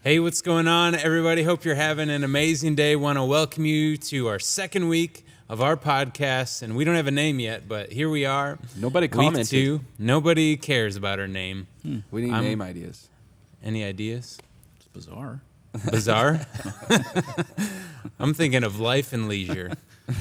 Hey, what's going on, everybody? Hope you're having an amazing day. Want to welcome you to our second week of our podcast, and we don't have a name yet, but here we are. Nobody Week commented. 2. Nobody cares about our name. We need name ideas. Any ideas? It's bizarre. Bizarre? I'm thinking of life and leisure.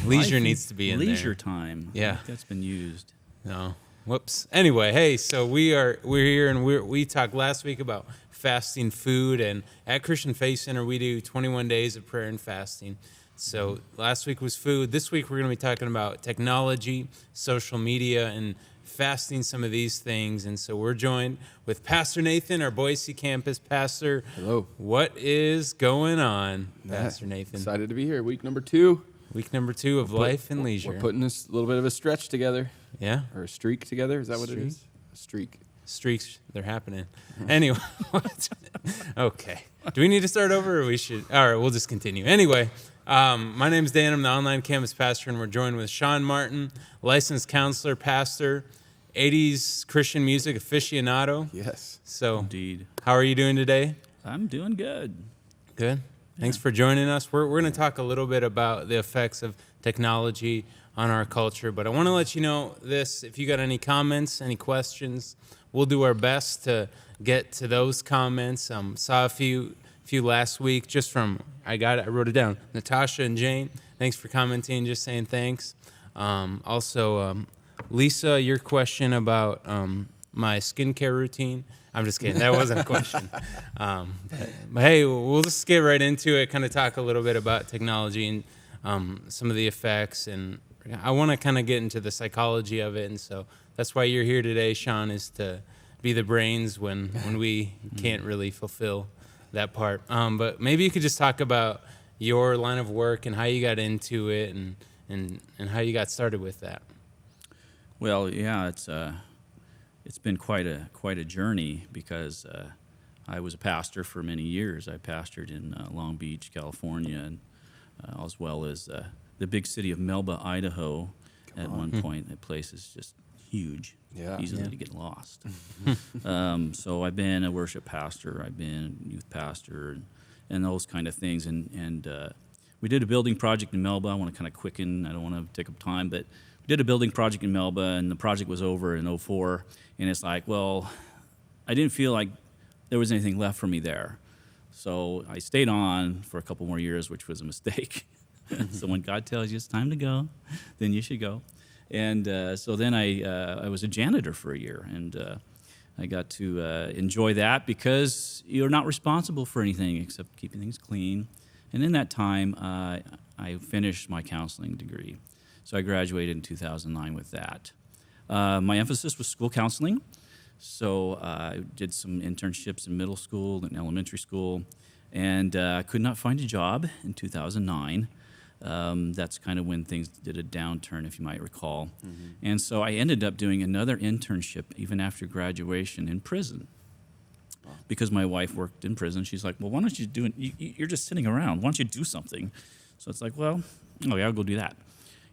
Leisure needs to be in leisure there. time. Yeah. I think that's been used. No. Whoops. Anyway, hey, so we're here, and we talked last week about fasting food, and at Christian Faith Center we do 21 days of prayer and fasting. So last week was food. This week we're going to be talking about technology, social media, and fasting, some of these things. And so we're joined with Pastor Nathan, our Boise campus pastor. Hello. What is going on, Pastor Nathan? Excited to be here. Week number 2. Week number 2 of life and leisure. We're putting this little bit of a stretch together. Yeah. Or a streak together. Is that what it Streak? is? A streak. Streaks, they're happening. Anyway, okay. Do we need to start over, or we should? All right, we'll just continue. Anyway, my name's Dan. I'm the online campus pastor, and we're joined with Sean Martin, licensed counselor, pastor, 80s Christian music aficionado. Yes. So, Indeed. how are you doing today? I'm doing good. Good. Thanks for joining us. We're going to talk a little bit about the effects of technology on our culture, but I want to let you know this. If you got any comments, any questions, we'll do our best to get to those comments. Saw a few last week just from, I wrote it down, Natasha and Jane. Thanks for commenting, just saying thanks. Also, Lisa, your question about my skincare routine. I'm just kidding. That wasn't a question. But hey, we'll just get right into it, kind of talk a little bit about technology and some of the effects. And I want to kind of get into the psychology of it. And so that's why you're here today, Sean, is to be the brains when we can't really fulfill that part. But maybe you could just talk about your line of work and how you got into it and how you got started with that. Well, yeah, it's been quite a journey because I was a pastor for many years. I pastored in Long Beach, California, and as well as the big city of Melba, Idaho. At one point, that place is just huge, easily to get lost. So I've been a worship pastor, I've been a youth pastor, and those kind of things. And we did a building project in Melba. I want to kind of quicken. I don't want to take up time, but we did a building project in Melba, and the project was over in 2004. And it's like, well, I didn't feel like there was anything left for me there. So I stayed on for a couple more years, which was a mistake. So when God tells you it's time to go, then you should go. And so then I was a janitor for a year, and I got to enjoy that because you're not responsible for anything except keeping things clean. And in that time, I finished my counseling degree. So I graduated in 2009 with that. My emphasis was school counseling. So I did some internships in middle school and elementary school, and I could not find a job in 2009. That's kind of when things did a downturn, if you might recall. Mm-hmm. And so I ended up doing another internship even after graduation in prison. Wow. Because my wife worked in prison. She's like, well, why don't you do it? You're just sitting around. Why don't you do something? So it's like, well, okay, I'll go do that.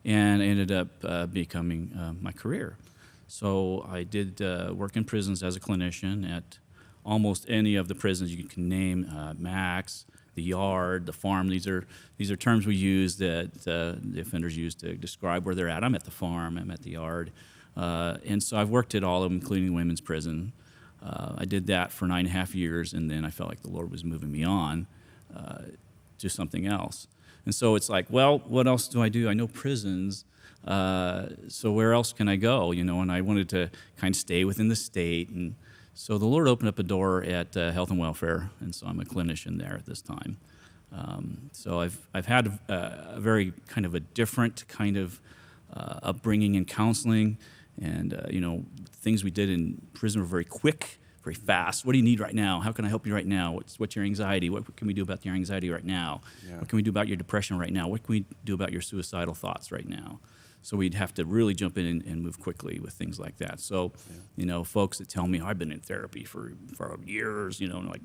And it ended up becoming my career. So I did work in prisons as a clinician at almost any of the prisons you can name, Max, the Yard, the Farm. These are terms we use that the offenders use to describe where they're at. I'm at the Farm. I'm at the Yard. And so I've worked at all of them, including the women's prison. I did that for 9.5 years, and then I felt like the Lord was moving me on to something else. And so it's like, well, what else do? I know prisons, so where else can I go? And I wanted to kind of stay within the state. And so the Lord opened up a door at Health and Welfare, and so I'm a clinician there at this time. So I've had a very kind of a different kind of upbringing in counseling, and things we did in prison were very quick, very fast. What do you need right now? How can I help you right now? What's your anxiety? What can we do about your anxiety right now? Yeah. What can we do about your depression right now? What can we do about your suicidal thoughts right now? So we'd have to really jump in and move quickly with things like that. So, folks that tell me, I've been in therapy for years, like,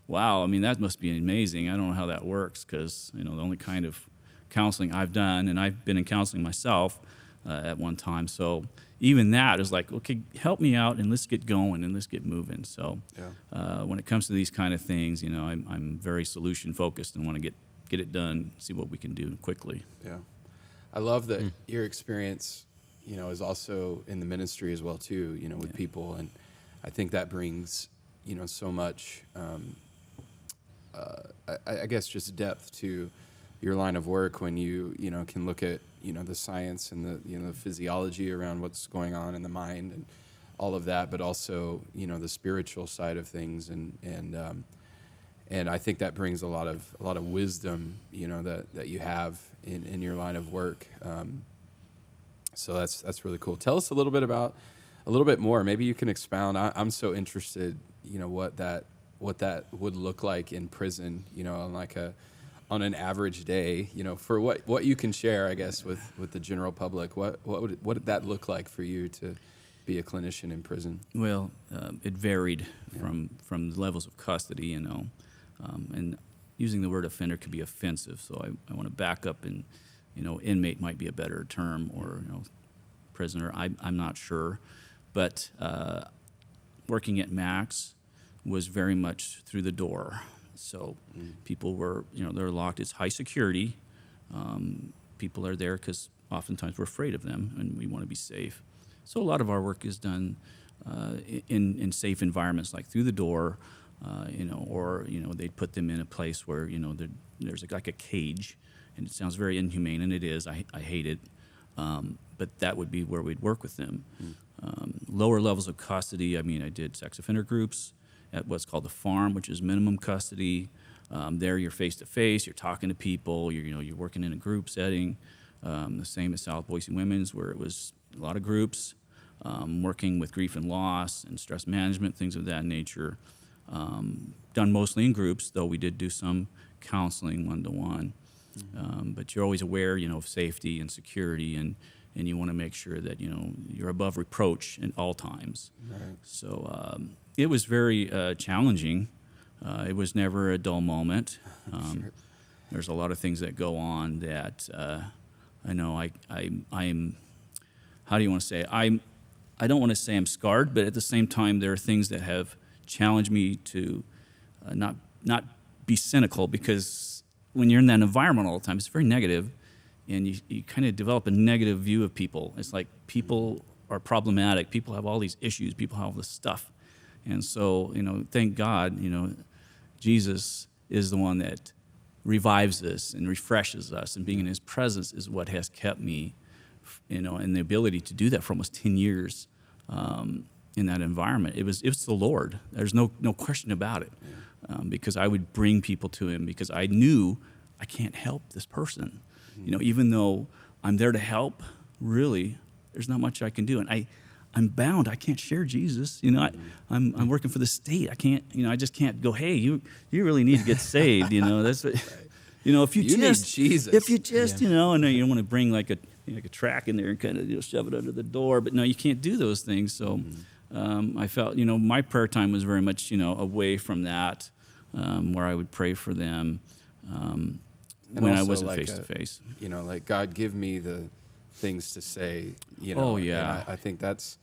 wow, I mean, that must be amazing. I don't know how that works because, the only kind of counseling I've done, and I've been in counseling myself at one time. So even that is like, okay, help me out and let's get going and let's get moving. So Yeah. when it comes to these kind of things, I'm very solution focused and want to get it done, see what we can do quickly. Yeah. I love that your experience, is also in the ministry as well too, with people. And I think that brings, so much, I guess just depth to your line of work when you, can look at, the science and the physiology around what's going on in the mind and all of that, but also, the spiritual side of things. And I think that brings a lot of wisdom, that you have in your line of work. So that's really cool. Tell us a little bit more. Maybe you can expound. I'm so interested, what that would look like in prison, on an average day, for what you can share, I guess, with the general public. What did that look like for you to be a clinician in prison? Well, it varied from the levels of custody, and using the word offender could be offensive. So I want to back up and, inmate might be a better term, or, prisoner. I'm not sure. But working at Max was very much through the door. So people were, they're locked. It's high security. People are there because oftentimes we're afraid of them and we want to be safe. So a lot of our work is done in safe environments, like through the door, or they'd put them in a place where there's like a cage, and it sounds very inhumane, and it is. I hate it, but that would be where we'd work with them. Lower levels of custody. I did sex offender groups at what's called the farm, which is minimum custody. There, you're face to face. You're talking to people. You're working in a group setting. The same as South Boise Women's, where it was a lot of groups, working with grief and loss and stress management, things of that nature. Done mostly in groups, though we did do some counseling one-to-one. But you're always aware, of safety and security, and you want to make sure that, you're above reproach at all times. Right. So it was very challenging. It was never a dull moment. Sure. There's a lot of things that go on that I know I'm, how do you want to say it? I don't want to say I'm scarred, but at the same time, there are things that have challenged me to not be cynical, because when you're in that environment all the time, it's very negative, and you kind of develop a negative view of people. It's like people are problematic. People have all these issues. People have all this stuff. And so, thank God, Jesus is the one that revives us and refreshes us, and being in his presence is what has kept me, and the ability to do that for almost 10 years in that environment. It was the Lord. There's no question about it, because I would bring people to him because I knew I can't help this person. Even though I'm there to help, really, there's not much I can do. And I'm bound. I can't share Jesus. I'm working for the state. I can't. I just can't go. Hey, you really need to get saved. That's what, if you need just Jesus. If you just and you don't want to bring like a track in there and kind of shove it under the door. But no, you can't do those things. So I felt my prayer time was very much away from that, where I would pray for them when I wasn't face to face. Like, God, give me the things to say. Oh yeah. And I think that's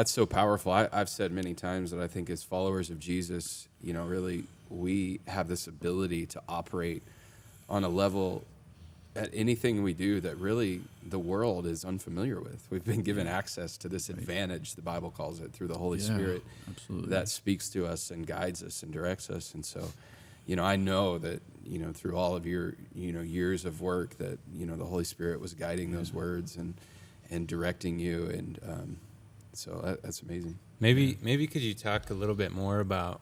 so powerful. I've said many times that I think as followers of Jesus, really we have this ability to operate on a level at anything we do that really the world is unfamiliar with. We've been given access to this advantage, the Bible calls it, through the Holy Spirit, absolutely, that speaks to us and guides us and directs us. And so, I know that, through all of your, years of work that, the Holy Spirit was guiding those words and directing you. And so that's amazing. Maybe could you talk a little bit more about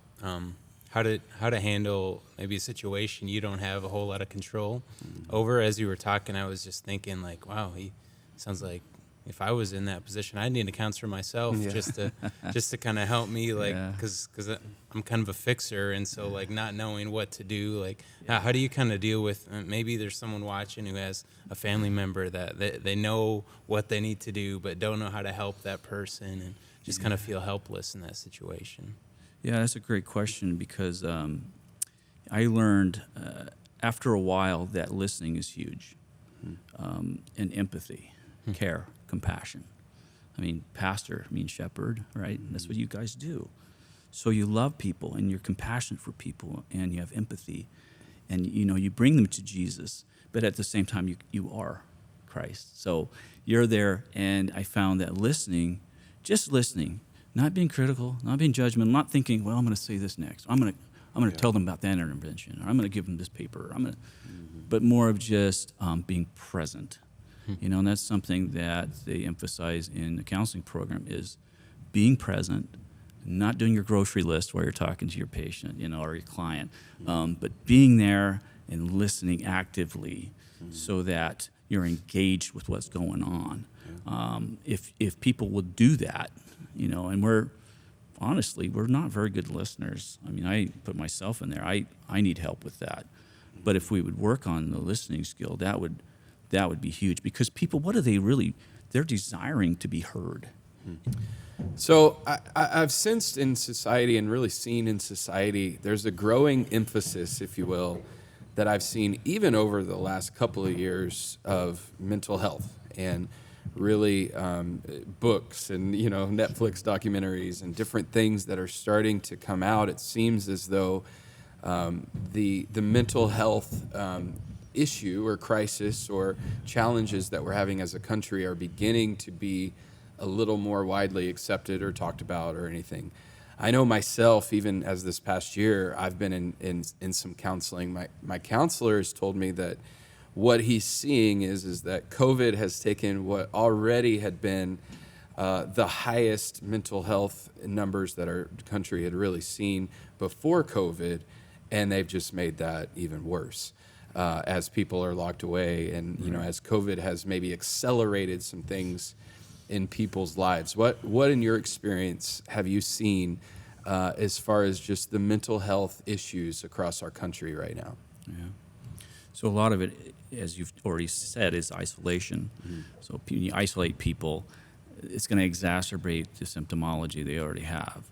how to handle maybe a situation you don't have a whole lot of control over? As you were talking, I was just thinking like, wow, he sounds like if I was in that position, I'd need a counselor myself just to kind of help me, like, because I'm kind of a fixer, and so like not knowing what to do, like how do you kind of deal with maybe there's someone watching who has a family member that they know what they need to do but don't know how to help that person, and just kind of feel helpless in that situation? Yeah, that's a great question, because I learned after a while that listening is huge, and empathy, care, compassion. I mean, pastor means shepherd, right? That's what you guys do. So you love people and you're compassionate for people and you have empathy and you bring them to Jesus, but at the same time you are Christ. So you're there, and I found that just listening, not being critical, not being judgmental, not thinking, well, I'm going to say this next. I'm going to tell them about that intervention, or I'm going to give them this paper. But more of just being present. And that's something that they emphasize in the counseling program is being present, not doing your grocery list while you're talking to your patient, or your client, but being there and listening actively so that you're engaged with what's going on. If people will do that, and we're not very good listeners. I mean, I put myself in there. I need help with that. But if we would work on the listening skill, that would be huge, because people, what are they really? They're desiring to be heard. So I've sensed in society, and really seen in society, there's a growing emphasis, if you will, that I've seen even over the last couple of years of mental health, and really books and Netflix documentaries and different things that are starting to come out. It seems as though the mental health issue or crisis or challenges that we're having as a country are beginning to be a little more widely accepted or talked about or anything. I know myself, even as this past year, I've been in some counseling. My counselor has told me that what he's seeing is that COVID has taken what already had been the highest mental health numbers that our country had really seen before COVID, and they've just made that even worse as people are locked away, and as COVID has maybe accelerated some things in people's lives. What in your experience have you seen as far as just the mental health issues across our country right now? Yeah. So a lot of it, as you've already said, is isolation. So when you isolate people, it's going to exacerbate the symptomology they already have.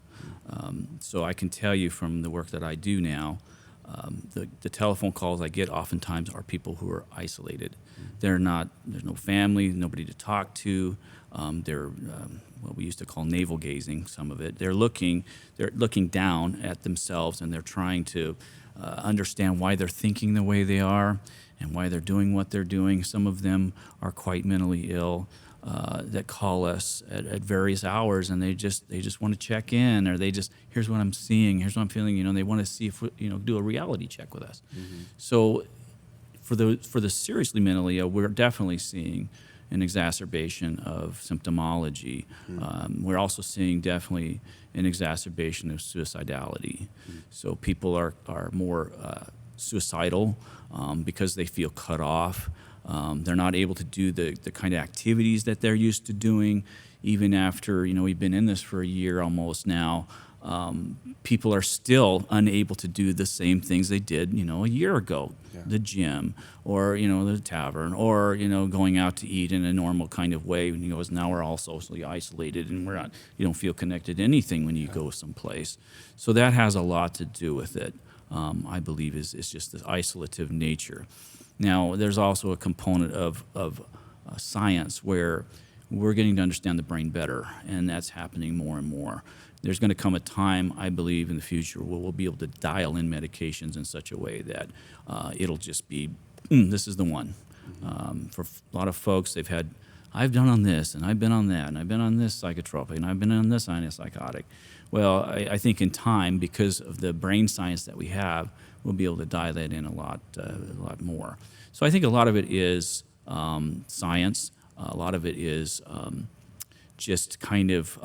So I can tell you from the work that I do now, the telephone calls I get oftentimes are people who are isolated. There's no family, nobody to talk to. They're what we used to call navel gazing, some of it. They're looking down at themselves, and they're trying to understand why they're thinking the way they are and why they're doing what they're doing. Some of them are quite mentally ill that call us at various hours, and they just want to check in, or here's what I'm seeing, here's what I'm feeling. They want to see if do a reality check with us. So for the seriously mentally ill, we're definitely seeing an exacerbation of symptomology. We're also seeing definitely an exacerbation of suicidality. So people are more suicidal because they feel cut off. They're not able to do the kind of activities that they're used to doing. Even after, we've been in this for a year almost now, people are still unable to do the same things they did, a year ago. Yeah. The gym, or, the tavern, or, going out to eat in a normal kind of way. Because now we're all socially isolated, and you don't feel connected to anything when you go someplace. So that has a lot to do with it, I believe, is just the isolative nature. Now, there's also a component of science where we're getting to understand the brain better, and that's happening more and more. There's going to come a time, I believe, in the future where we'll be able to dial in medications in such a way that it'll just be, this is the one. For a lot of folks, I've done on this, and I've been on that, and I've been on this psychotropic, and I've been on this antipsychotic. Well, I think in time, because of the brain science that we have, we'll be able to dial that in a lot more. So I think a lot of it is science. A lot of it is just kind of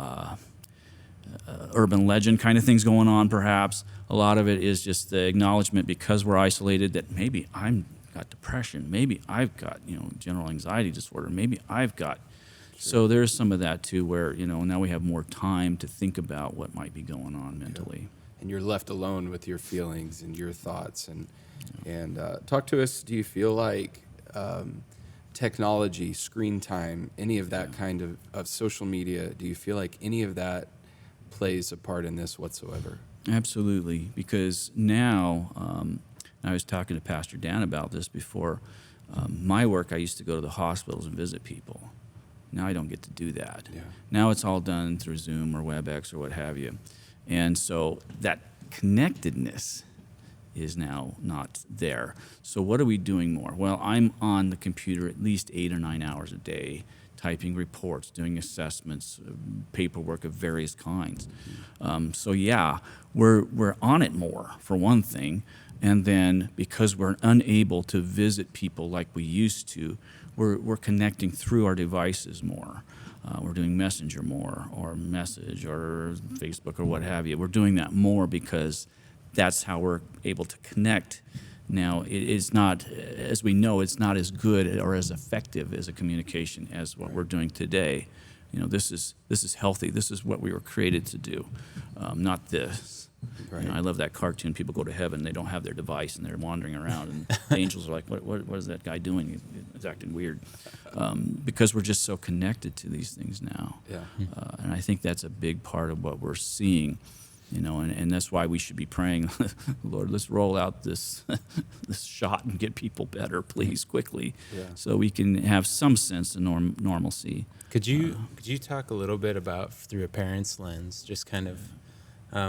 urban legend kind of things going on, perhaps. A lot of it is just the acknowledgement, because we're isolated, that maybe I've got depression, maybe I've got general anxiety disorder, maybe I've got. Sure. So there's some of that too, where now we have more time to think about what might be going on mentally. Okay. And you're left alone with your feelings and your thoughts. And talk to us. Do you feel like technology, screen time, any of that kind of social media, do you feel like any of that plays a part in this whatsoever? Absolutely, because now, I was talking to Pastor Dan about this before. My work, I used to go to the hospitals and visit people. Now I don't get to do that. Yeah. Now it's all done through Zoom or WebEx or what have you. And so that connectedness is now not there. So what are we doing more? Well, I'm on the computer at least 8 or 9 hours a day, typing reports, doing assessments, paperwork of various kinds. So yeah, we're on it more, for one thing. And then because we're unable to visit people like we used to, we're connecting through our devices more. We're doing Messenger more, or Message, or Facebook, or what have you. We're doing that more because that's how we're able to connect. Now, it is not, as we know, it's not as good or as effective as a communication as what we're doing today. You know, this is healthy. This is what we were created to do, not this. Right. You know, I love that cartoon. People go to heaven, they don't have their device, and they're wandering around, and the angels are like, what is that guy doing? He's acting weird. Because we're just so connected to these things now. Yeah. And I think that's a big part of what we're seeing. You know, and that's why we should be praying, Lord, let's roll out this this shot and get people better, please, quickly, Yeah. so we can have some sense of normalcy. Could you talk a little bit about, through a parent's lens, just kind of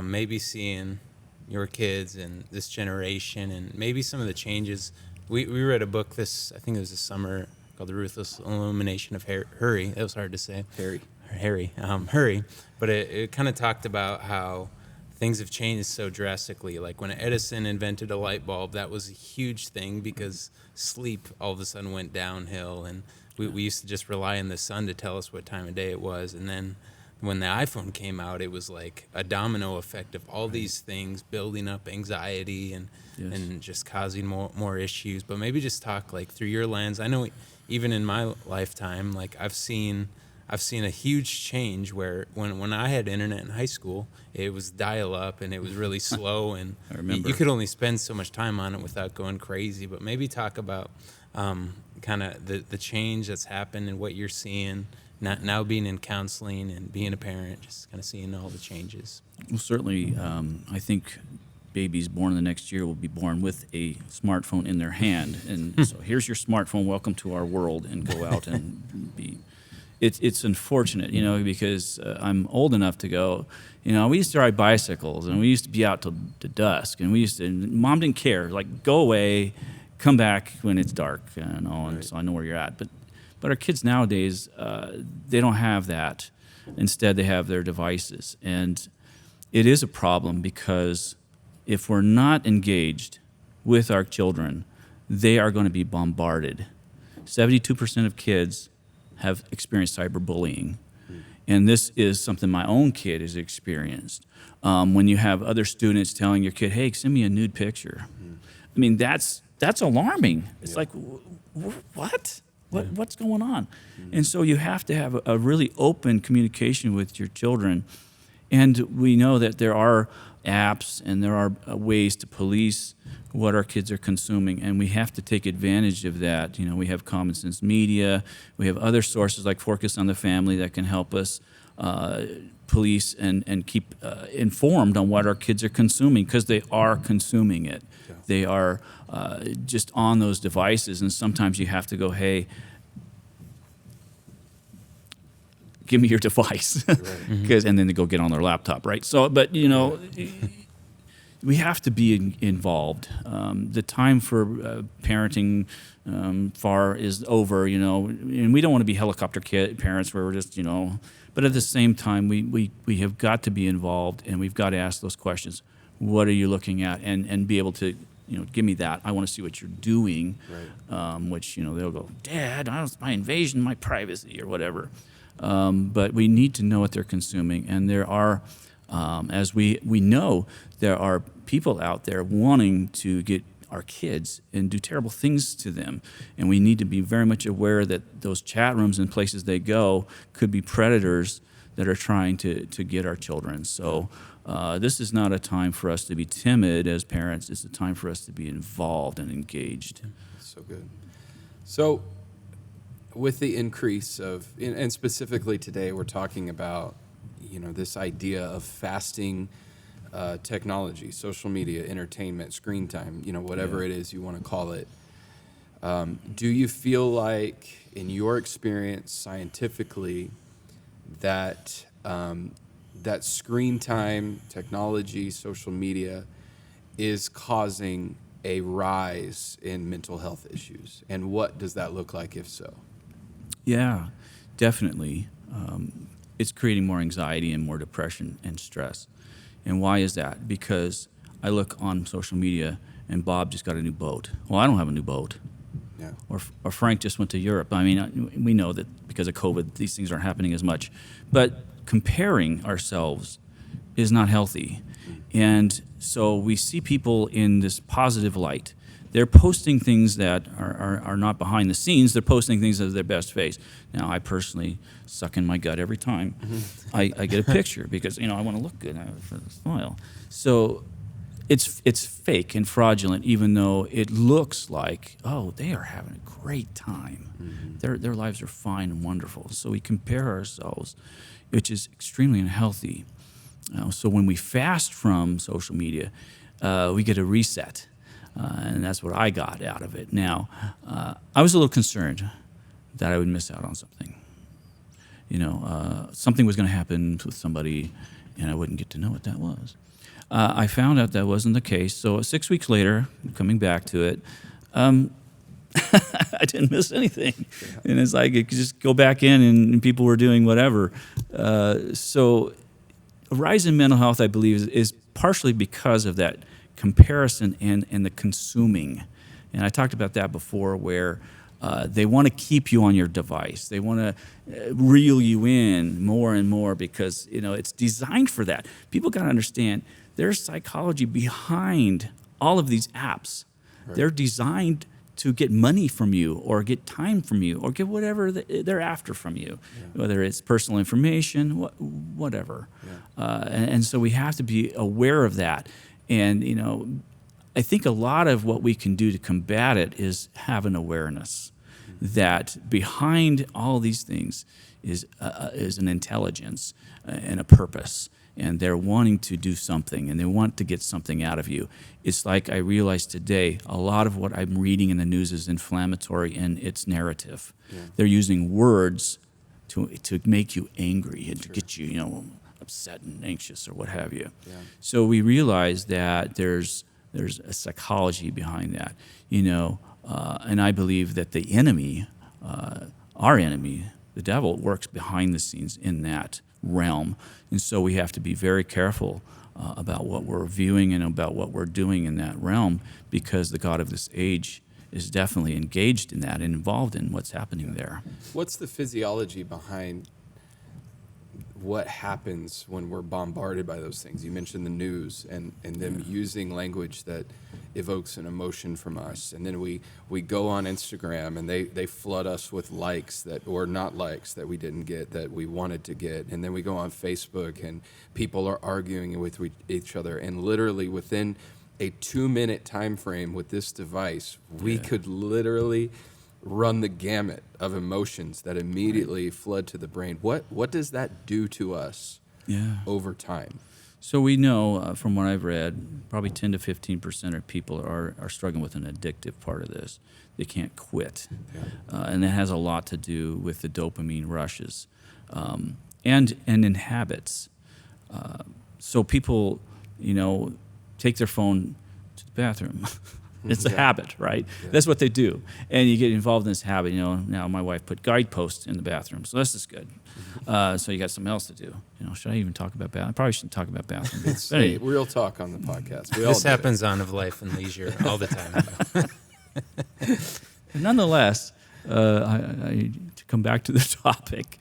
maybe seeing your kids and this generation, and maybe some of the changes? We read a book I think it was this summer, called The Ruthless Illumination of Hurry. That was hard to say. Hurry. But it kind of talked about how things have changed so drastically. Like when Edison invented a light bulb, that was a huge thing because sleep all of a sudden went downhill, and we used to just rely on the sun to tell us what time of day it was. And then when the iPhone came out, it was like a domino effect of all these things building up anxiety and Yes. and just causing more issues. But maybe just talk like through your lens. I know even in my lifetime, like I've seen a huge change where when I had internet in high school, it was dial up and it was really slow, and I remember. you could only spend so much time on it without going crazy. But maybe talk about kind of the change that's happened and what you're seeing now being in counseling and being a parent, just kind of seeing all the changes. Well, certainly, I think babies born in the next year will be born with a smartphone in their hand. And so here's your smartphone, welcome to our world, and go out and be. It's unfortunate, you know, because I'm old enough to go, you know, we used to ride bicycles, and we used to be out till dusk, and Mom didn't care, like, go away, come back when it's dark, you know, and so I know where you're at. But our kids nowadays, they don't have that. Instead, they have their devices. And it is a problem because if we're not engaged with our children, they are going to be bombarded. 72% of kids have experienced cyberbullying. And this is something my own kid has experienced. When you have other students telling your kid, hey, send me a nude picture. I mean, that's alarming. It's like, what? What's going on? And so you have to have a really open communication with your children. And we know that there are apps and there are ways to police what our kids are consuming, and we have to take advantage of that. You know, we have Common Sense Media, we have other sources like Focus on the Family that can help us police and keep informed on what our kids are consuming, because they are consuming it. Yeah. They are just on those devices, and sometimes you have to go, hey, give me your device, and then they go get on their laptop, right? So, but you know, we have to be involved. The time for parenting far is over, you know, and we don't want to be helicopter parents where we're just, you know. But at the same time, we have got to be involved, and we've got to ask those questions. What are you looking at, and be able to, you know, give me that. I want to see what you're doing. Right. Which, you know, they'll go, Dad, my invasion, my privacy, or whatever. But we need to know what they're consuming, and there are, as we know, there are people out there wanting to get our kids and do terrible things to them, and we need to be very much aware that those chat rooms and places they go could be predators that are trying to get our children. So this is not a time for us to be timid as parents. It's a time for us to be involved and engaged. So good. So with the increase of, and specifically today, we're talking about, you know, this idea of fasting technology, social media, entertainment, screen time, you know, whatever it is you want to call it. Do you feel like, in your experience scientifically, that that screen time, technology, social media is causing a rise in mental health issues? And what does that look like, if so? Yeah, definitely. It's creating more anxiety and more depression and stress. And why is that? Because I look on social media and Bob just got a new boat. Well, I don't have a new boat. Yeah. Or Frank just went to Europe. I mean, we know that because of COVID, these things aren't happening as much. But comparing ourselves is not healthy. And so we see people in this positive light. They're posting things that are not behind the scenes. They're posting things as their best face. Now, I personally suck in my gut every time I get a picture because, I want to look good for the smile. So it's fake and fraudulent, even though it looks like, oh, they are having a great time. Their lives are fine and wonderful. So we compare ourselves, which is extremely unhealthy. So when we fast from social media, we get a reset. And that's what I got out of it. Now, I was a little concerned that I would miss out on something. Something was going to happen with somebody, and I wouldn't get to know what that was. I found out that wasn't the case. So 6 weeks later, coming back to it, I didn't miss anything. And it's like, it could just go back in and people were doing whatever. So a rise in mental health, I believe, is partially because of that comparison and the consuming. And I talked about that before, where they want to keep you on your device. They want to reel you in more and more because, it's designed for that. People got to understand there's psychology behind all of these apps. Right. They're designed to get money from you or get time from you or get whatever they're after from you, whether it's personal information, whatever. Yeah. And so we have to be aware of that. And, I think a lot of what we can do to combat it is have an awareness that behind all these things is an intelligence and a purpose. And they're wanting to do something, and they want to get something out of you. It's like I realized today, a lot of what I'm reading in the news is inflammatory in its narrative. Yeah. They're using words to make you angry and to get you, upset and anxious or what have you. Yeah. So we realize that there's a psychology behind that, and I believe that the enemy, our enemy, the devil, works behind the scenes in that realm. And so we have to be very careful about what we're viewing and about what we're doing in that realm, because the God of this age is definitely engaged in that and involved in what's happening there. What's the physiology behind what happens when we're bombarded by those things? You mentioned the news and them using language that evokes an emotion from us. And then we go on Instagram and they flood us with likes or not likes that we didn't get that we wanted to get. And then we go on Facebook and people are arguing with each other. And literally within a 2-minute time frame with this device, we could literally run the gamut of emotions that immediately flood to the brain. What does that do to us over time? So we know from what I've read, probably 10 to 15% of people are struggling with an addictive part of this. They can't quit. And that has a lot to do with the dopamine rushes and in habits. So people, take their phone to the bathroom. It's a habit, right? Yeah. That's what they do. And you get involved in this habit. Now my wife put guideposts in the bathroom, so this is good. So you got something else to do. Should I even talk about bathroom? I probably shouldn't talk about bathroom. It's real talk on the podcast. This happens on Of Life and Leisure all the time. Nonetheless, to come back to the topic,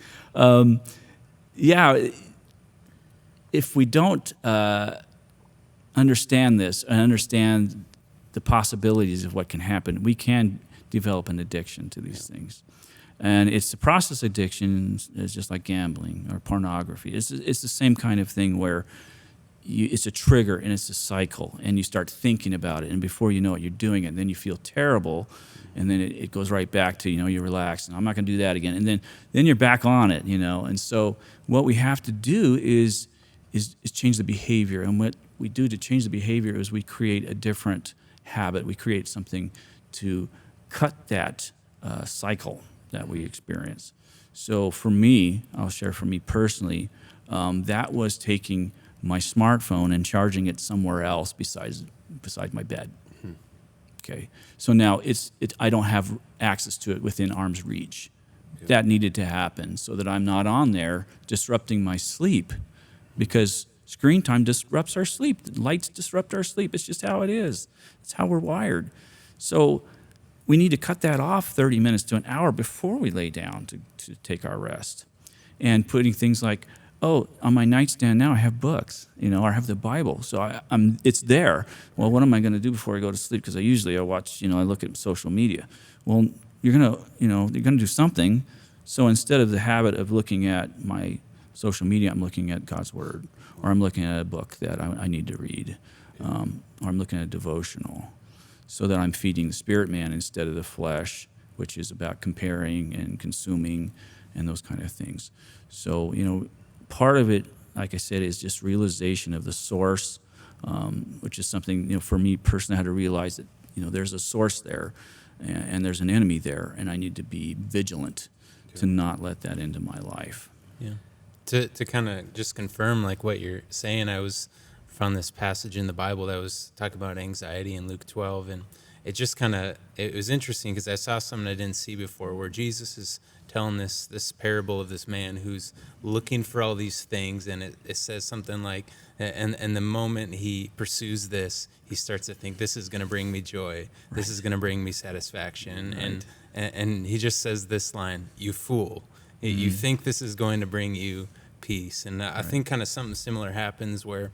if we don't understand this and understand the possibilities of what can happen, we can develop an addiction to these things. And it's the process addiction is just like gambling or pornography. It's the same kind of thing where it's a trigger and it's a cycle, and you start thinking about it, and before you know it, you're doing it, and then you feel terrible, and then it goes right back to, you relax, and I'm not going to do that again. And then you're back on it, And so what we have to do is change the behavior. And what we do to change the behavior is we create a different habit. We create something to cut that cycle that we experience. So for me, I'll share for me personally, that was taking my smartphone and charging it somewhere else besides my bed. Okay, so now I don't have access to it within arm's reach. Yeah. That needed to happen so that I'm not on there disrupting my sleep, because screen time disrupts our sleep. Lights disrupt our sleep. It's just how it is. It's how we're wired. So we need to cut that off 30 minutes to an hour before we lay down to take our rest. And putting things like, oh, on my nightstand now I have books, or I have the Bible, so it's there. Well, what am I going to do before I go to sleep? Because I watch, I look at social media. Well, you're gonna do something. So instead of the habit of looking at my social media, I'm looking at God's Word, or I'm looking at a book that I need to read, or I'm looking at a devotional, so that I'm feeding the spirit man instead of the flesh, which is about comparing and consuming and those kind of things. So, part of it, like I said, is just realization of the source, which is something, for me personally, I had to realize that, there's a source there and there's an enemy there, and I need to be vigilant to not let that into my life. Yeah. To kind of just confirm like what you're saying, I found this passage in the Bible that was talking about anxiety in Luke 12, and it just it was interesting because I saw something I didn't see before, where Jesus is telling this parable of this man who's looking for all these things, and it says something like, and the moment he pursues this, he starts to think, this is going to bring me joy, right. This is going to bring me satisfaction, right. and he just says this line, you fool, mm-hmm. You think this is going to bring you peace. And I think kind of something similar happens where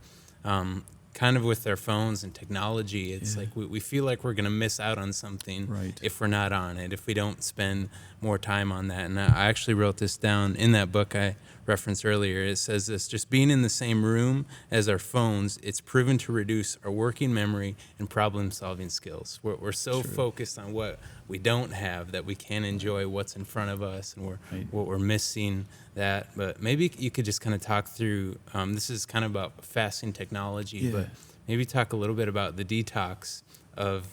kind of with our phones and technology, it's like we feel like we're going to miss out on something right. if we're not on it, if we don't spend more time on that. And I actually wrote this down in that book I referenced earlier. It says this: just being in the same room as our phones, it's proven to reduce our working memory and problem-solving skills. We're so True. Focused on what we don't have that we can't enjoy what's in front of us, and we're missing that. But maybe you could just kind of talk through, this is kind of about fasting technology, but maybe talk a little bit about the detox of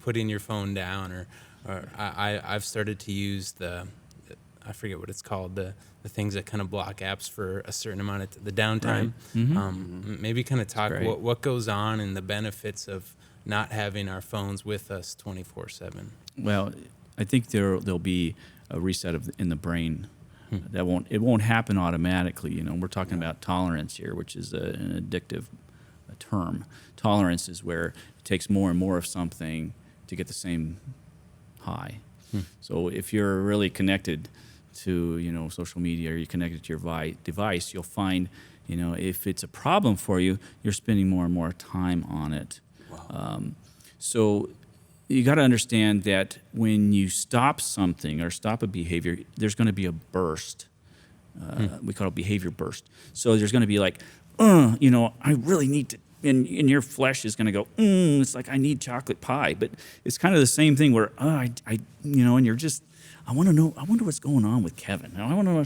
putting your phone down, or I've started to use I forget what it's called, the things that kind of block apps for a certain amount of the downtime. Right. Mm-hmm. Maybe kind of talk what goes on and the benefits of not having our phones with us 24/7. Well, I think there'll be a reset in the brain. It won't happen automatically. We're talking about tolerance here, which is an addictive term. Tolerance is where it takes more and more of something to get the same high. So if you're really connected to social media, or you're connected to your device, you'll find if it's a problem for you, you're spending more and more time on it. Wow. So you got to understand that when you stop something or stop a behavior, there's going to be a burst. We call it behavior burst. So there's going to be like, I really need to, and your flesh is going to go, it's like I need chocolate pie. But it's kind of the same thing where, and you're just, I wonder what's going on with Kevin. I want to know,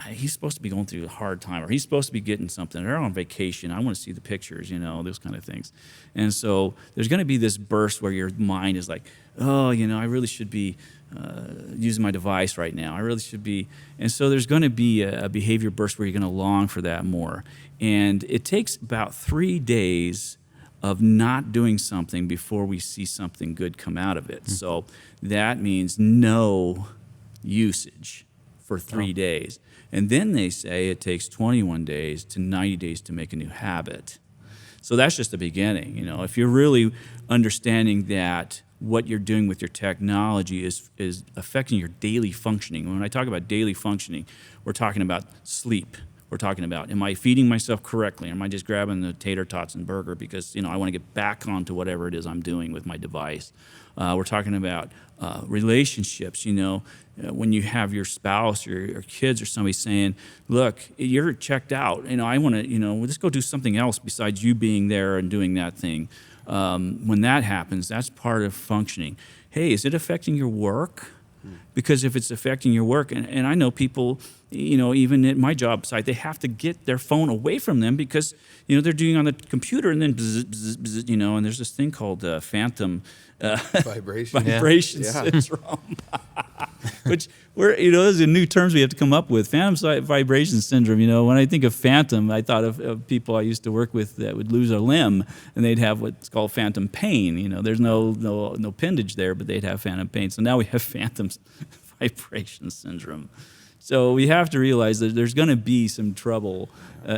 he's supposed to be going through a hard time, or he's supposed to be getting something. They're on vacation. I want to see the pictures, those kind of things. And so there's going to be this burst where your mind is like, I really should be using my device right now. I really should be. And so there's going to be a behavior burst where you're going to long for that more. And it takes about 3 days of not doing something before we see something good come out of it. So that means no usage for 3 days. And then they say it takes 21 days to 90 days to make a new habit. So that's just the beginning. If you're really understanding that what you're doing with your technology is affecting your daily functioning. When I talk about daily functioning, we're talking about sleep. We're talking about, am I feeding myself correctly? Am I just grabbing the tater tots and burger because, I want to get back onto whatever it is I'm doing with my device? We're talking about relationships, when you have your spouse or your kids or somebody saying, look, you're checked out. I want to, let's go do something else besides you being there and doing that thing. When that happens, that's part of functioning. Hey, is it affecting your work? Because if it's affecting your work, and I know people, even at my job site, they have to get their phone away from them because, they're doing on the computer and then, bzz, bzz, bzz, and there's this thing called phantom vibration syndrome. Which those are new terms we have to come up with. Phantom vibration syndrome. When I think of phantom, I thought of people I used to work with that would lose a limb and they'd have what's called phantom pain. There's no appendage there, but they'd have phantom pain. So now we have phantom vibration syndrome. So we have to realize that there's going to be some trouble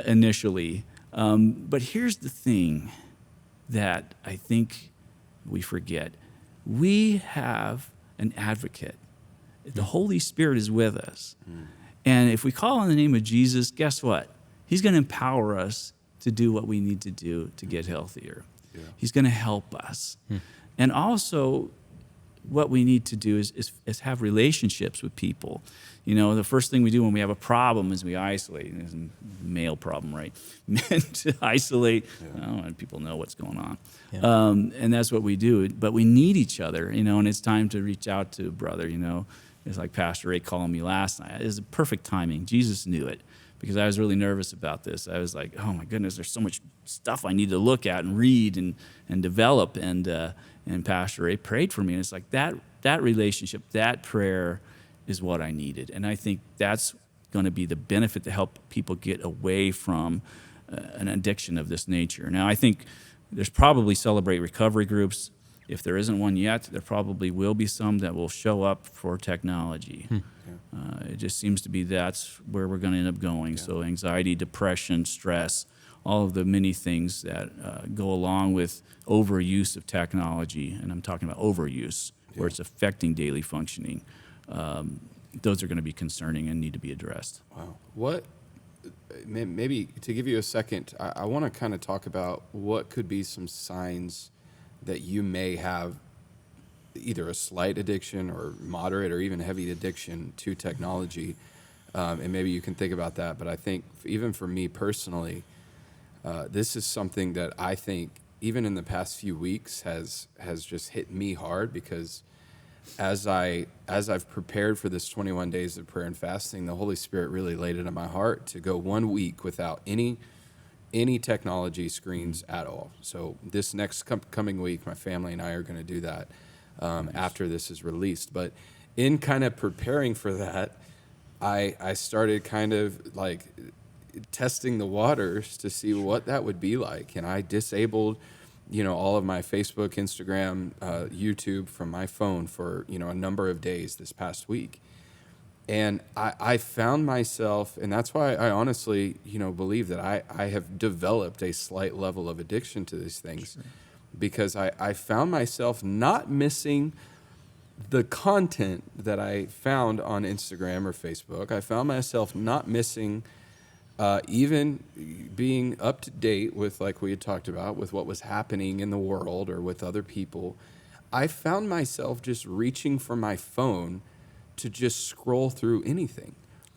initially. But here's the thing that I think we forget. We have an advocate. The Holy Spirit is with us. And if we call on the name of Jesus, guess what? He's going to empower us to do what we need to do to get healthier. Yeah. He's going to help us. And also, what we need to do is have relationships with people. The first thing we do when we have a problem is we isolate. It's a male problem, right? Men to isolate. And people know what's going on. Yeah. And that's what we do. But we need each other, and it's time to reach out to a brother, It's like Pastor Ray calling me last night. It was perfect timing. Jesus knew it because I was really nervous about this. I was like, oh my goodness, there's so much stuff I need to look at and read and develop. And Pastor Ray prayed for me. And it's like that relationship, that prayer is what I needed. And I think that's going to be the benefit to help people get away from an addiction of this nature. Now, I think there's probably Celebrate recovery groups. If there isn't one yet, there probably will be some that will show up for technology. It just seems to be that's where we're going to end up going. Yeah. So anxiety, depression, stress, all of the many things that go along with overuse of technology, and I'm talking about overuse, where it's affecting daily functioning. Those are going to be concerning and need to be addressed. Wow. Maybe to give you a second, I want to kind of talk about what could be some signs that you may have either a slight addiction or moderate or even heavy addiction to technology. And maybe you can think about that. But I think even for me personally, this is something that I think even in the past few weeks has just hit me hard because as I've prepared for this 21 days of prayer and fasting, the Holy Spirit really laid it on my heart to go 1 week without any technology screens at all. So this next coming week, my family and I are going to do that after this is released. But in kind of preparing for that, I started kind of like testing the waters to see what that would be like. And I disabled, all of my Facebook, Instagram, YouTube from my phone for, a number of days this past week. And I found myself, and that's why I honestly, believe that I have developed a slight level of addiction to these things. Sure. Because I found myself not missing the content that I found on Instagram or Facebook. I found myself not missing even being up to date with, like we had talked about, with what was happening in the world or with other people. I found myself just reaching for my phone to just scroll through anything.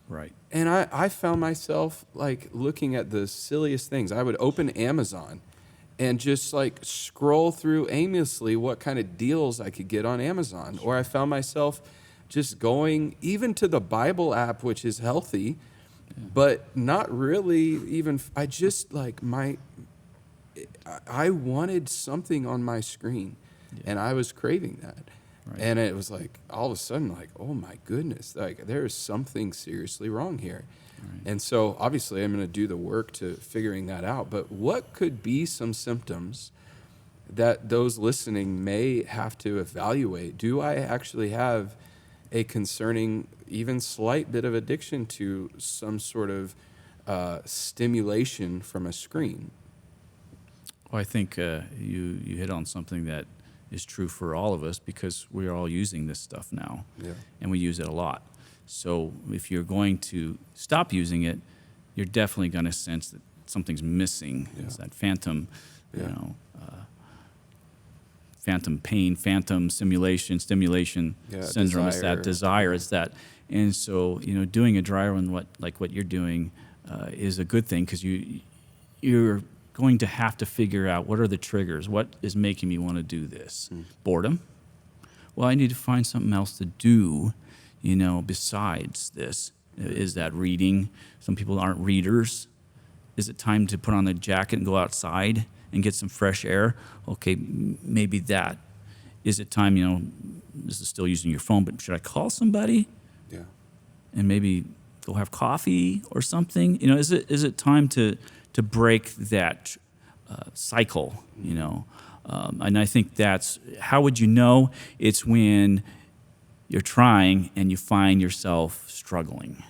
Right. And I found myself like looking at the silliest things. I would open Amazon and just like scroll through aimlessly what kind of deals I could get on Amazon. Or I found myself just going even to the Bible app, which is healthy, but not really even, I just like I wanted something on my screen and I was craving that. Right. And it was like, all of a sudden, like, oh my goodness, like there is something seriously wrong here. Right. And so obviously I'm going to do the work to figuring that out. But what could be some symptoms that those listening may have to evaluate? Do I actually have a concerning, even slight bit of addiction to some sort of stimulation from a screen? Well, I think you hit on something that is true for all of us because we're all using this stuff now, and we use it a lot. So if you're going to stop using it, you're definitely going to sense that something's missing. It's that phantom, phantom pain, phantom stimulation syndrome. Desire. It's that desire. It's that, and so doing a dry run like what you're doing is a good thing because you're going to have to figure out what are the triggers, what is making me want to do this. Boredom, well, I need to find something else to do, besides this. Is that reading? Some people aren't readers. Is it time to put on the jacket and go outside and get some fresh air? Okay, maybe that. Is it time, this is still using your phone, but should I call somebody Yeah. and maybe go have coffee or something? Is it time to break that cycle? And I think that's, how would you know? It's when you're trying and you find yourself struggling.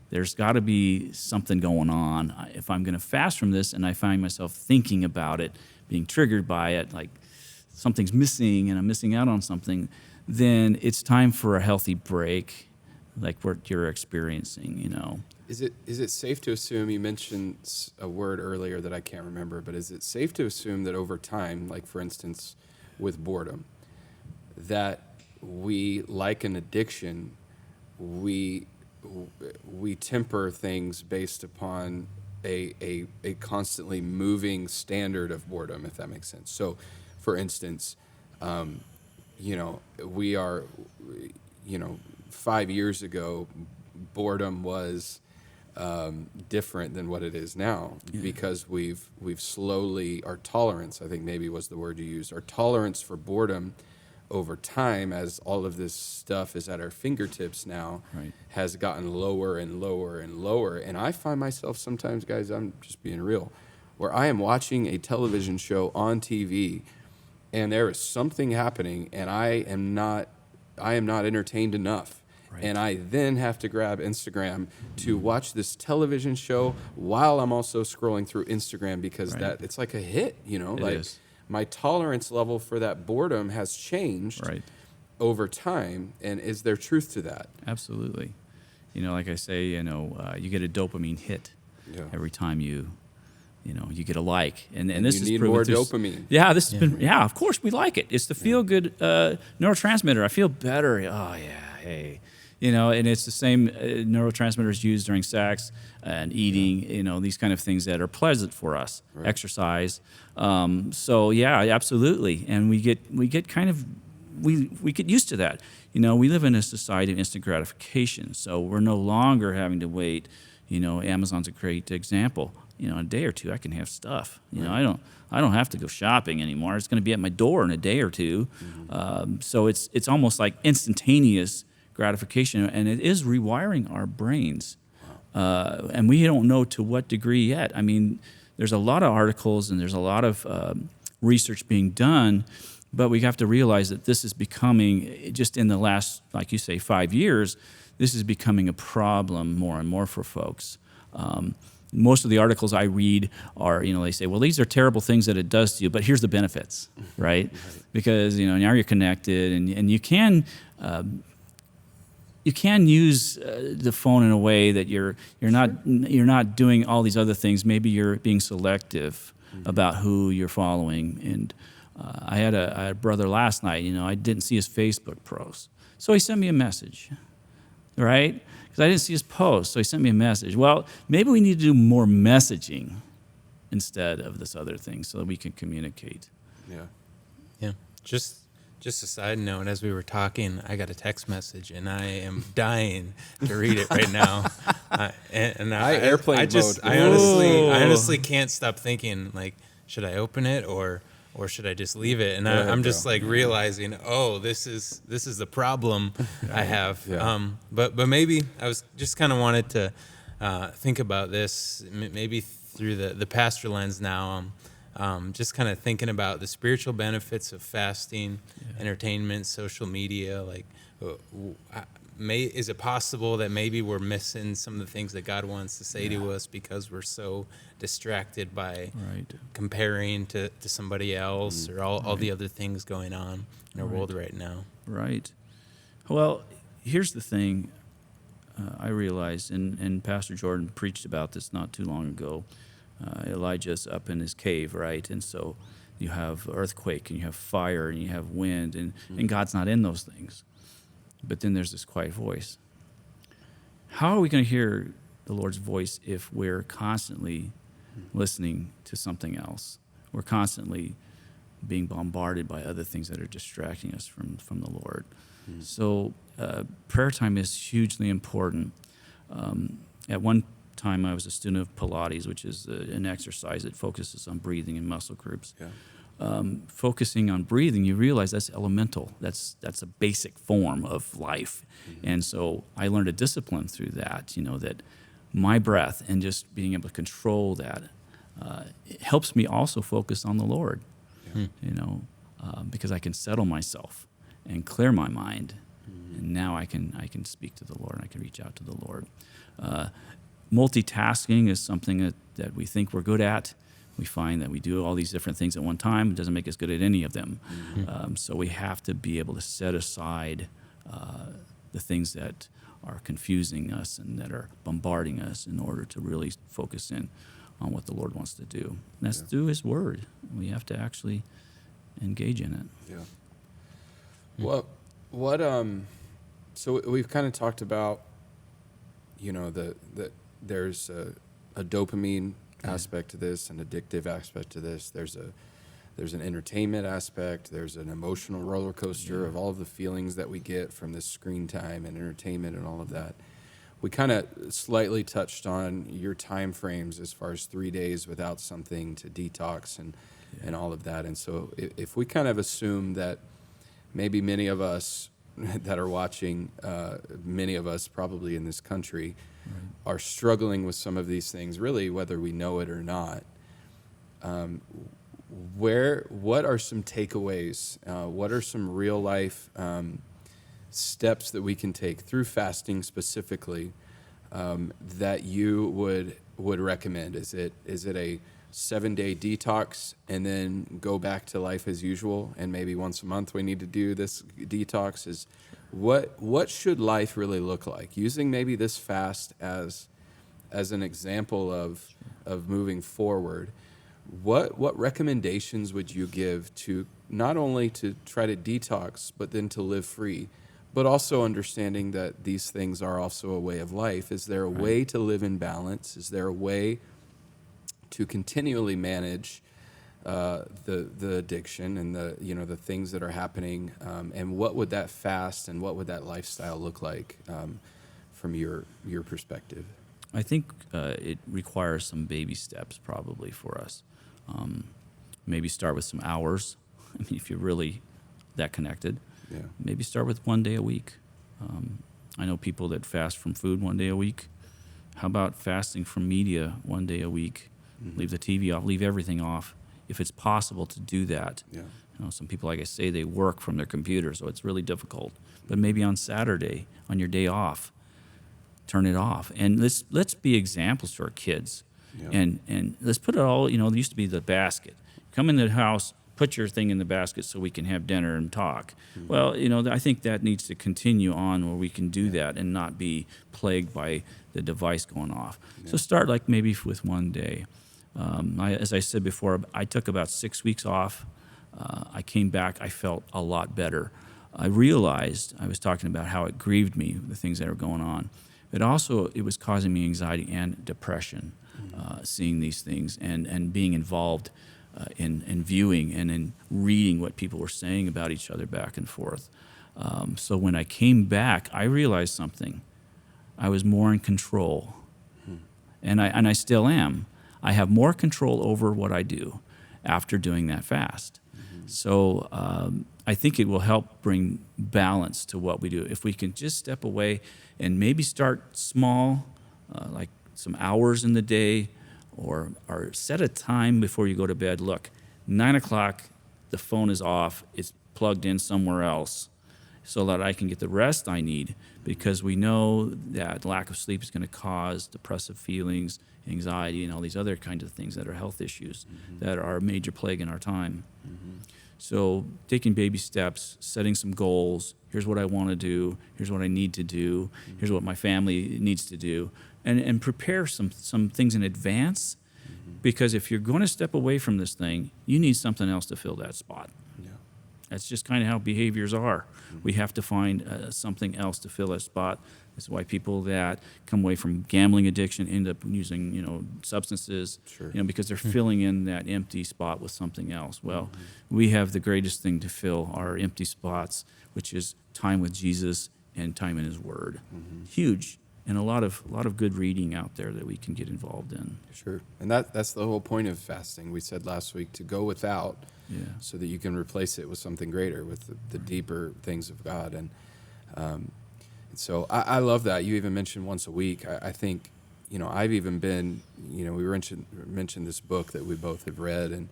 There's got to be something going on. If I'm going to fast from this and I find myself thinking about it, being triggered by it, like something's missing and I'm missing out on something, then it's time for a healthy break, like what you're experiencing. Is it safe to assume, you mentioned a word earlier that I can't remember, but is it safe to assume that over time, like for instance with boredom, that we, like an addiction, we temper things based upon a constantly moving standard of boredom, if that makes sense? So, for instance, we are, 5 years ago, boredom was different than what it is now, because we've slowly, our tolerance, I think maybe was the word you used, our tolerance for boredom over time, as all of this stuff is at our fingertips now, Right. has gotten lower and lower and lower. And I find myself sometimes, guys, I'm just being real, where I am watching a television show on TV and there is something happening and I am not entertained enough. Right. And I then have to grab Instagram to watch this television show while I'm also scrolling through Instagram, because Right. that it's like a hit, It like is. my tolerance level for that boredom has changed Right. over time. And is there truth to that? Absolutely. Like I say, you get a dopamine hit Yeah. every time you get a like, and this you is need proven more through dopamine. Yeah, this has been. Yeah, of course we like it. It's the feel good neurotransmitter. I feel better. Oh yeah, hey, and it's the same neurotransmitters used during sex and eating. These kind of things that are pleasant for us. Right. Exercise. So yeah, absolutely, and we get kind of we get used to that. We live in a society of instant gratification, so we're no longer having to wait. Amazon's a great example. A day or two, I can have stuff. I don't have to go shopping anymore. It's going to be at my door in a day or two. So it's almost like instantaneous gratification, and it is rewiring our brains. And we don't know to what degree yet. I mean, there's a lot of articles and there's a lot of research being done, but we have to realize that this is becoming, just in the last, like you say, 5 years, this is becoming a problem more and more for folks. Most of the articles I read are, they say, well, these are terrible things that it does to you, but here's the benefits, right? Because, now you're connected and you can use the phone in a way that you're not doing all these other things. Maybe you're being selective about who you're following. And I had a brother last night, I didn't see his Facebook post. So he sent me a message, right? Because I didn't see his post, so he sent me a message. Well, maybe we need to do more messaging instead of this other thing so that we can communicate. Yeah. Yeah. Just a side note, as we were talking, I got a text message and I am dying to read it right now. Airplane mode. I honestly can't stop thinking, like, should I open it or should I just leave it? And I'm just like realizing, this is the problem I have. Yeah. But maybe I was just kind of wanted to think about this maybe through the pastor lens now. Just kind of thinking about the spiritual benefits of fasting, entertainment, social media. Like, is it possible that maybe we're missing some of the things that God wants to say to us because we're so distracted by comparing to somebody else or all the other things going on in our world right now? Right. Well, here's the thing I realized, and Pastor Jordan preached about this not too long ago. Elijah's up in his cave, right? And so you have earthquake and you have fire and you have wind, and God's not in those things. But then there's this quiet voice. How are we going to hear the Lord's voice if we're constantly listening to something else? We're constantly being bombarded by other things that are distracting us from the Lord. So prayer time is hugely important. At one time, I was a student of Pilates, which is an exercise that focuses on breathing and muscle groups. Yeah. Focusing on breathing, you realize that's elemental. That's a basic form of life. And so I learned a discipline through that, that my breath and just being able to control that it helps me also focus on the Lord, because I can settle myself and clear my mind. And now I can speak to the Lord, and I can reach out to the Lord. Multitasking is something that we think we're good at. We find that we do all these different things at one time. It doesn't make us good at any of them. So we have to be able to set aside the things that are confusing us and that are bombarding us in order to really focus in on what the Lord wants to do. And that's through His Word. We have to actually engage in it. Yeah. So we've kind of talked about, there's a dopamine aspect to this, an addictive aspect to this. There's an entertainment aspect. There's an emotional roller coaster of all of the feelings that we get from this screen time and entertainment and all of that. We kind of slightly touched on your time frames as far as 3 days without something to detox and all of that. And so if we kind of assume that maybe many of us that are watching, many of us probably in this country, are struggling with some of these things, really, whether we know it or not. What are some takeaways? What are some real life steps that we can take through fasting specifically that you would recommend? Is it a 7-day detox and then go back to life as usual, and maybe once a month we need to do this detox? What should life really look like? Using maybe this fast as an example of moving forward, what recommendations would you give to not only to try to detox, but then to live free, but also understanding that these things are also a way of life? Is there a way to live in balance? Is there a way to continually manage the addiction and the things that are happening, and what would that fast and what would that lifestyle look like from your perspective? I think it requires some baby steps probably for us. Maybe start with some hours. I mean, if you're really that connected, maybe start with 1 day a week. I know people that fast from food 1 day a week. How about fasting from media 1 day a week? Leave the TV off, leave everything off, if it's possible to do that. Some people, like I say, they work from their computer, so it's really difficult. But maybe on Saturday, on your day off, turn it off. And let's be examples to our kids. And let's put it all, there used to be the basket. Come in the house, put your thing in the basket so we can have dinner and talk. Well, I think that needs to continue on where we can do that and not be plagued by the device going off. So start like maybe with 1 day. As I said before, I took about 6 weeks off. I came back, I felt a lot better. I realized, I was talking about how it grieved me, the things that were going on. But also, it was causing me anxiety and depression, seeing these things and being involved in viewing and in reading what people were saying about each other back and forth. So when I came back, I realized something. I was more in control. And I still am. I have more control over what I do after doing that fast. So I think it will help bring balance to what we do. If we can just step away and maybe start small, like some hours in the day, or set a time before you go to bed. Look, 9 o'clock, the phone is off, it's plugged in somewhere else, so that I can get the rest I need, because we know that lack of sleep is going to cause depressive feelings, anxiety, and all these other kinds of things that are health issues that are a major plague in our time. So taking baby steps, setting some goals, here's what I want to do, here's what I need to do, here's what my family needs to do, and prepare some things in advance, because if you're going to step away from this thing, you need something else to fill that spot. That's just kind of how behaviors are. We have to find something else to fill that spot It's why people that come away from gambling addiction end up using, substances, Sure. because they're filling in that empty spot with something else. Well, we have the greatest thing to fill our empty spots, which is time with Jesus and time in His Word. Huge, and a lot of good reading out there that we can get involved in. Sure. And that's the whole point of fasting. We said last week to go without Yeah. so that you can replace it with something greater, with the deeper things of God. And so I love that. You even mentioned once a week. I think, I've even been, we mentioned this book that we both have read, and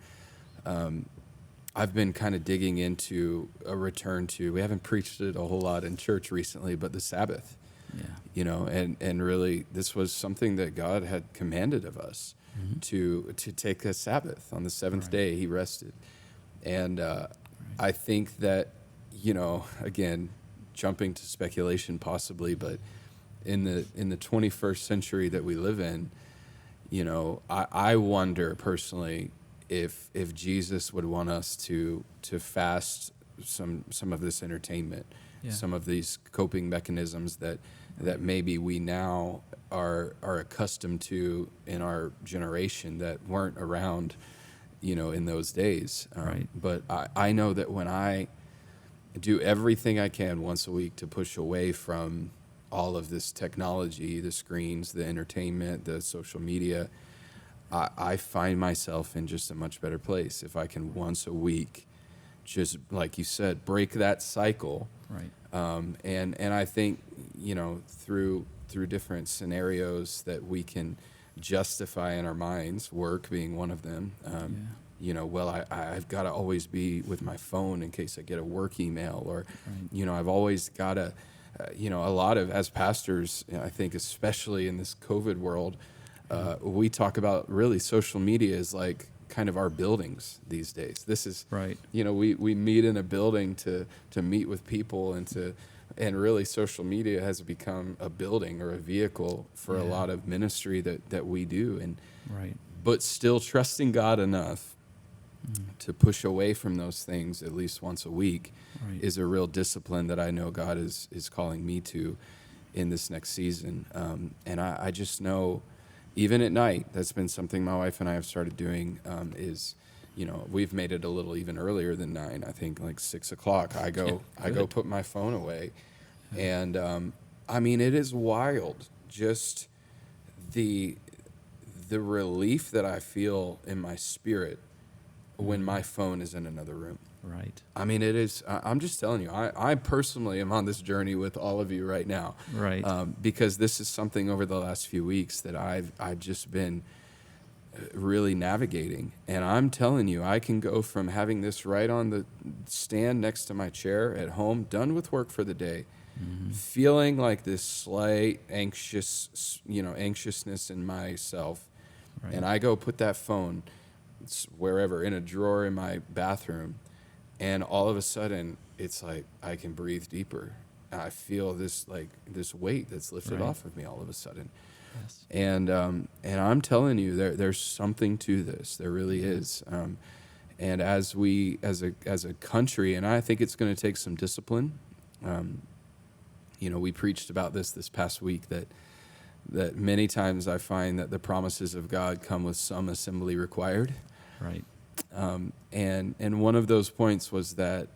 I've been kind of digging into a return to, we haven't preached it a whole lot in church recently, but the Sabbath. Yeah. And really this was something that God had commanded of us to take a Sabbath. On the seventh day He rested. And I think that, again, jumping to speculation possibly, but in the 21st century that we live in, I wonder personally if Jesus would want us to fast some of this entertainment, some of these coping mechanisms that maybe we now are accustomed to in our generation that weren't around, in those days. Right. But I know that when I do everything I can once a week to push away from all of this technology, the screens, the entertainment, the social media, I find myself in just a much better place if I can once a week, just like you said, break that cycle. Right. And I think, through different scenarios that we can justify in our minds, work being one of them. I've got to always be with my phone in case I get a work email, or, I've always got to, a lot of, as pastors, I think especially in this COVID world, we talk about really social media is like kind of our buildings these days. This is, Right. We meet in a building to meet with people and really social media has become a building or a vehicle for a lot of ministry that we do. And, Right. but still trusting God enough to push away from those things at least once a week Right. is a real discipline that I know God is calling me to in this next season. And I just know, even at night, that's been something my wife and I have started doing, is, we've made it a little even earlier than 9, I think like 6 o'clock. I go put my phone away. And, it is wild. Just the relief that I feel in my spirit when my phone is in another room. Right. It is, I'm just telling you, I personally am on this journey with all of you right now. Right. Because this is something over the last few weeks that I've just been really navigating. And I'm telling you, I can go from having this right on the stand next to my chair at home, done with work for the day, feeling like this slight anxiousness in myself. Right. And I go put that phone wherever, in a drawer in my bathroom, and all of a sudden it's like I can breathe deeper. I feel this weight that's lifted Right. off of me all of a sudden. Yes. And I'm telling you, there's something to this. There really is. And as we, as a country, and I think it's going to take some discipline. We preached about this past week, that many times I find that the promises of God come with some assembly required. Right. And one of those points was that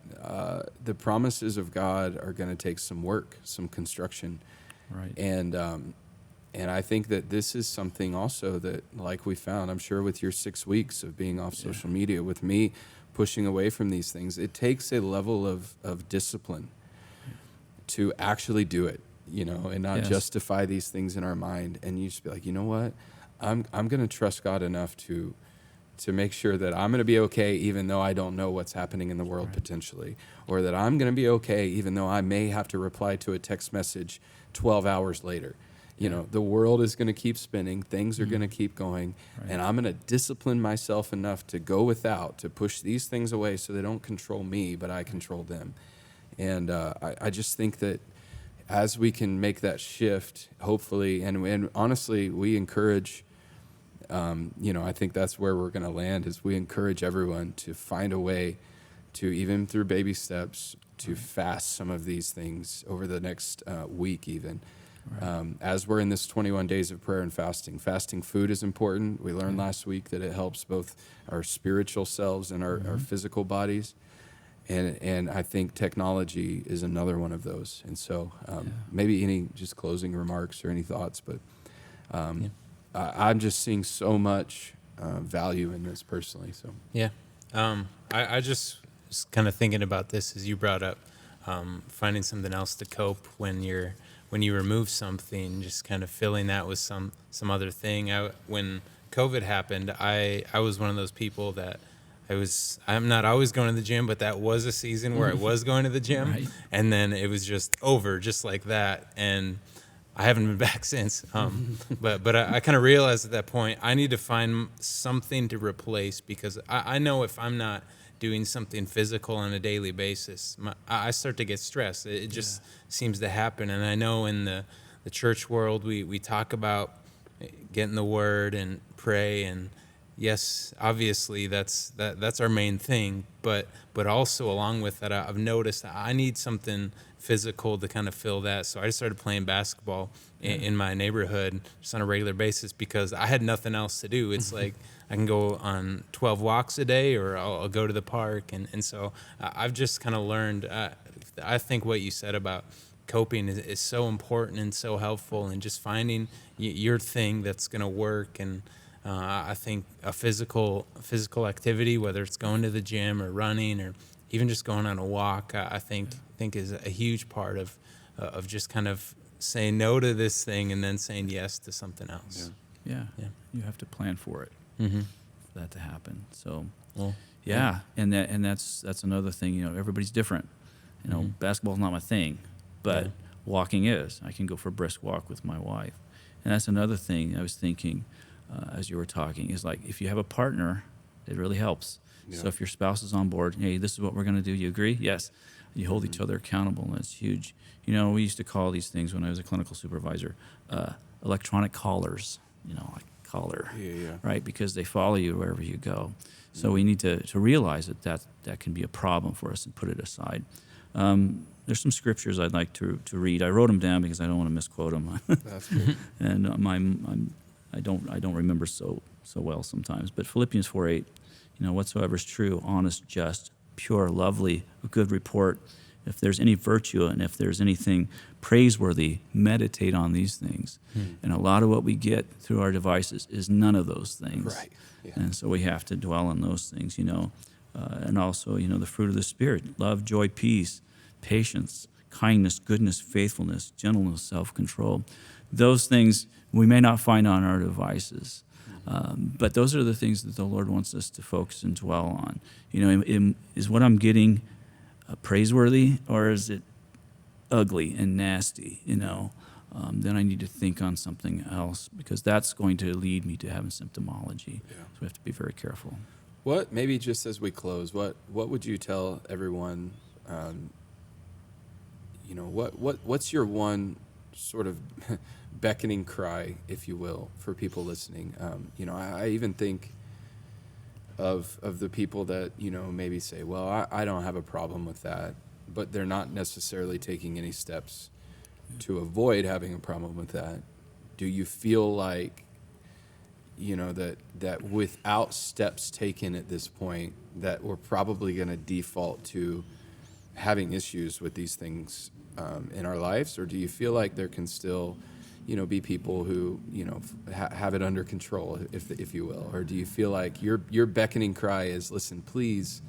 the promises of God are going to take some work, some construction. Right. And I think that this is something also that, like we found, I'm sure with your 6 weeks of being off social media, with me pushing away from these things, it takes a level of discipline to actually do it, and not Yes. justify these things in our mind. And you just be like, you know what? I'm going to trust God enough to make sure that I'm going to be okay even though I don't know what's happening in the world potentially, or that I'm going to be okay even though I may have to reply to a text message 12 hours later. The world is going to keep spinning, things are going to keep going, and I'm going to discipline myself enough to go without, to push these things away so they don't control me, but I control them. And I just think that as we can make that shift, hopefully, and honestly, we encourage, I think that's where we're going to land, is we encourage everyone to find a way to, even through baby steps, to fast some of these things over the next week even. As we're in this 21 days of prayer and fasting food is important. We learned last week that it helps both our spiritual selves and our physical bodies. And I think technology is another one of those. And so maybe any just closing remarks or any thoughts, but I'm just seeing so much value in this personally. So Yeah. I just was kind of thinking about this as you brought up finding something else to cope when you remove something, just kind of filling that with some other thing. When COVID happened, I was one of those people that I'm not always going to the gym, but that was a season where I was going to the gym, Right. and then it was just over, just like that. And I haven't been back since. But I kind of realized at that point, I need to find something to replace, because I know if I'm not doing something physical on a daily basis, I start to get stressed. It just seems to happen. And I know in the church world, we talk about getting the word and pray, and yes, obviously that's our main thing. But also along with that, I've noticed I need something physical to kind of fill that. So I just started playing basketball in my neighborhood just on a regular basis, because I had nothing else to do. It's like I can go on 12 walks a day, or I'll go to the park. And so I've just kind of learned, I think what you said about coping is so important and so helpful, and just finding your thing that's going to work. And I think a physical activity, whether it's going to the gym or running or even just going on a walk, I think is a huge part of just kind of saying no to this thing and then saying yes to something else. Yeah. Yeah. You have to plan for it, Mm-hmm. for that to happen. So, Well, yeah, and that's another thing. You know, everybody's different. You know, basketball's not my thing, but walking is. I can go for a brisk walk with my wife, and that's another thing I was thinking as you were talking, is like, if you have a partner, it really helps. So if your spouse is on board, hey, this is what we're going to do. You agree? Yes. You hold each other accountable, and that's huge. You know, we used to call these things, when I was a clinical supervisor, electronic collars. You know, like collar, right? Because they follow you wherever you go. So we need to realize that can be a problem for us and put it aside. There's some scriptures I'd like to read. I wrote them down because I don't want to misquote them. that's good. And I don't remember so well sometimes. But Philippians 4:8, you know, whatsoever is true, honest, just, pure, lovely, a good report. If there's any virtue and if there's anything praiseworthy, meditate on these things. And a lot of what we get through our devices is none of those things. Right. Yeah. And so we have to dwell on those things, you know. And also, you know, the fruit of the Spirit, love, joy, peace, patience, kindness, goodness, faithfulness, gentleness, self-control. Those things we may not find on our devices. But those are the things that the Lord wants us to focus and dwell on. You know, is what I'm getting praiseworthy, or is it ugly and nasty? You know, then I need to think on something else, because that's going to lead me to having symptomology. So we have to be very careful. What, maybe just as we close, what would you tell everyone? You know, what's your one sort of beckoning cry, if you will, for people listening? You know, I even think of the people that, you know, maybe say, well, I don't have a problem with that, but they're not necessarily taking any steps to avoid having a problem with that. Do you feel like, you know, that without steps taken at this point, that we're probably going to default to having issues with these things in our lives? Or do you feel like there can still, you know, be people who, you know, have it under control, if you will? Or do you feel like your beckoning cry is, listen, please,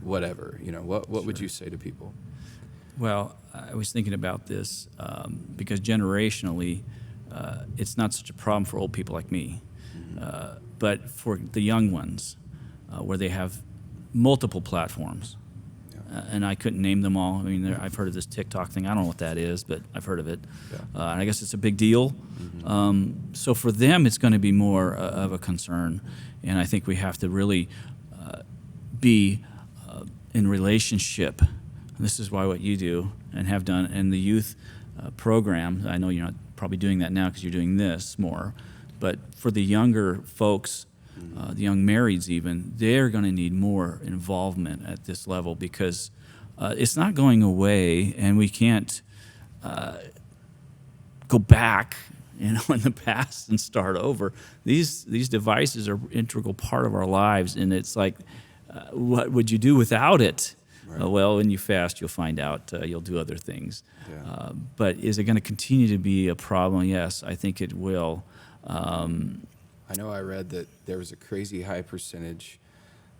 whatever, you know, what would you say to people? Well, I was thinking about this because generationally, it's not such a problem for old people like me. But for the young ones, where they have multiple platforms, and I couldn't name them all. I mean, I've heard of this TikTok thing. I don't know what that is, but I've heard of it. And I guess it's a big deal. So for them, it's going to be more of a concern. And I think we have to really be in relationship. And this is why what you do and have done in the youth program, I know you're not probably doing that now because you're doing this more, but for the younger folks, the young marrieds even, they're going to need more involvement at this level, because it's not going away, and we can't go back, in the past and start over. These devices are integral part of our lives, and it's like, what would you do without it? Right. Well, when you fast, you'll find out you'll do other things. Yeah. But is it going to continue to be a problem? Yes, I think it will. I know I read that there was a crazy high percentage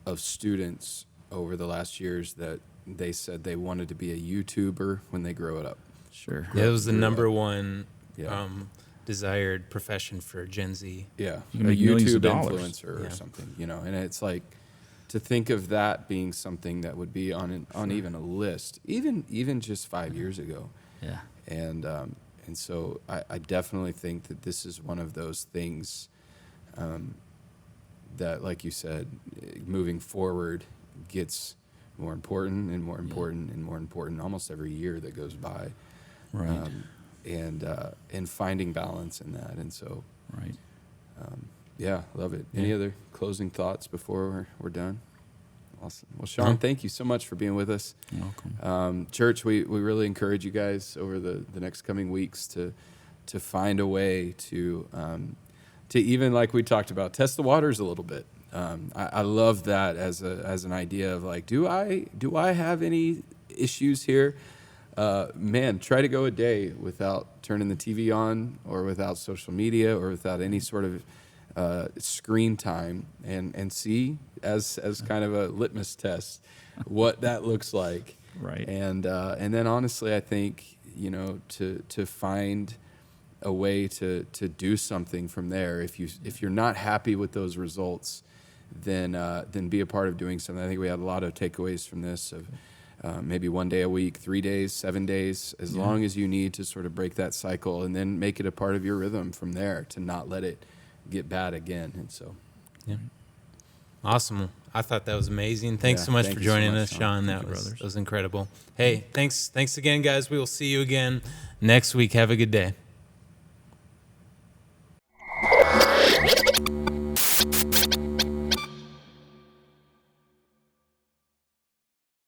of students over the last years that they said they wanted to be a YouTuber when they grow up. Sure. Yeah, it was the grew number up. one Yeah. desired profession for Gen Z. Yeah, You can a make millions YouTube of dollars. influencer or Yeah. something, and it's like to think of that being something that would be on even a list, even just 5 years ago, Yeah. and so I definitely think that this is one of those things that, like you said, moving forward gets more important and more important and more important almost every year that goes by, Right. and finding balance in that, and so. Right. Yeah, love it. Any Yeah. other closing thoughts before we're done? Awesome. Well, Sean, thank you so much for being with us. You're welcome. Church, we really encourage you guys over the next coming weeks to find a way to even, like we talked about, test the waters a little bit. I love that as an idea of like, do I have any issues here? Man, try to go a day without turning the TV on or without social media or without any sort of screen time and see as kind of a litmus test what that looks like. Right. And then honestly, I think, to find a way to do something from there. If you're not happy with those results, then be a part of doing something. I think we had a lot of takeaways from this of maybe 1 day a week, 3 days, 7 days, as long as you need to sort of break that cycle and then make it a part of your rhythm from there to not let it get bad again. And so, Yeah. Awesome. I thought that was amazing. Thanks Yeah, so much thank for you so joining much, us, Sean. Sean. Thank That you, was brothers. incredible. Hey, thanks again, guys. We will see you again next week. Have a good day.